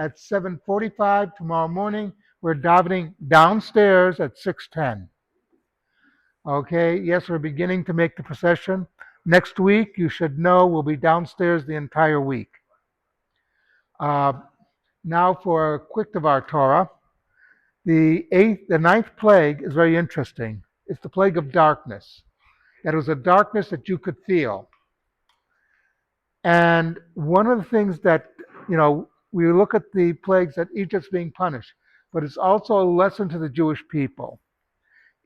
at 7:45 tomorrow morning. We're davening downstairs at 6:10. Okay, yes, we're beginning to make the procession. Next week, you should know we'll be downstairs the entire week. Uh, Now for a quick of our Torah. The ninth plague is very interesting. It's the plague of darkness. That it was a darkness that you could feel. And one of the things that, we look at the plagues that Egypt's being punished, but it's also a lesson to the Jewish people.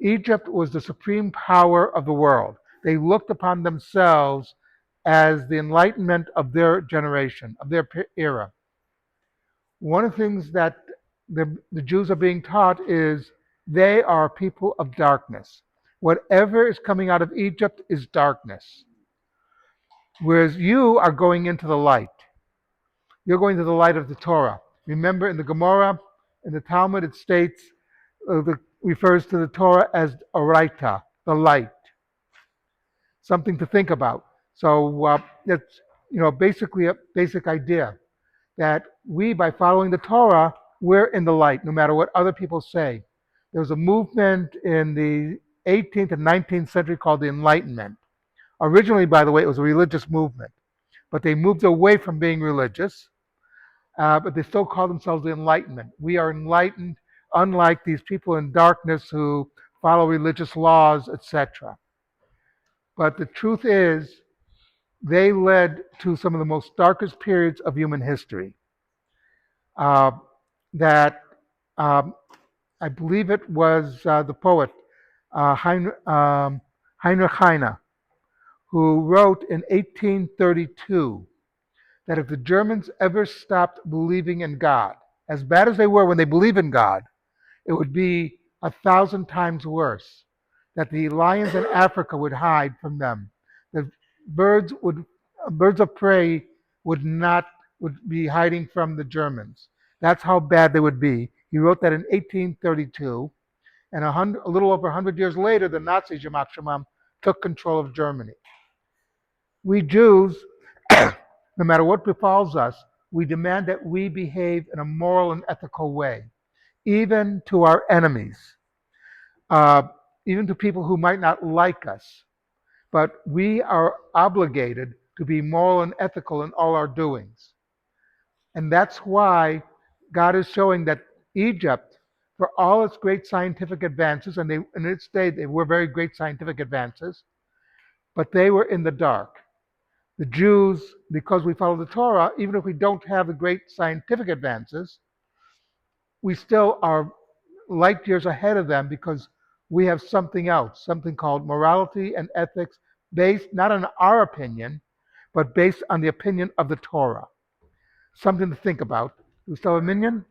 Egypt was the supreme power of the world. They looked upon themselves as the enlightenment of their generation, of their era. One of the things that the Jews are being taught is they are people of darkness. Whatever is coming out of Egypt is darkness. Whereas you are going into the light. You're going to the light of the Torah. Remember in the Gemara, in the Talmud, it states, refers to the Torah as Oraita, the light. Something to think about. So that's basically a basic idea that we, by following the Torah, we're in the light, no matter what other people say. There was a movement in the 18th and 19th century called the Enlightenment. Originally, by the way, it was a religious movement, but they moved away from being religious, but they still call themselves the Enlightenment. We are enlightened, unlike these people in darkness who follow religious laws, etc. But the truth is, they led to some of the most darkest periods of human history. That I believe it was the poet Heinrich Heine, who wrote in 1832 that if the Germans ever stopped believing in God, as bad as they were when they believed in God, it would be 1,000 times worse. That the lions in Africa would hide from them. The birds of prey would be hiding from the Germans. That's how bad they would be. He wrote that in 1832, and a little over 100 years later, the Nazis, Yamach Shemam, took control of Germany. We Jews, no matter what befalls us, we demand that we behave in a moral and ethical way, even to our enemies, even to people who might not like us. But we are obligated to be moral and ethical in all our doings. And that's why God is showing that Egypt, for all its great scientific advances, and in its day they were very great scientific advances, but they were in the dark. The Jews, because we follow the Torah, even if we don't have the great scientific advances, we still are light years ahead of them because we have something else, something called morality and ethics, based not on our opinion, but based on the opinion of the Torah. Something to think about. Do we still have a minion?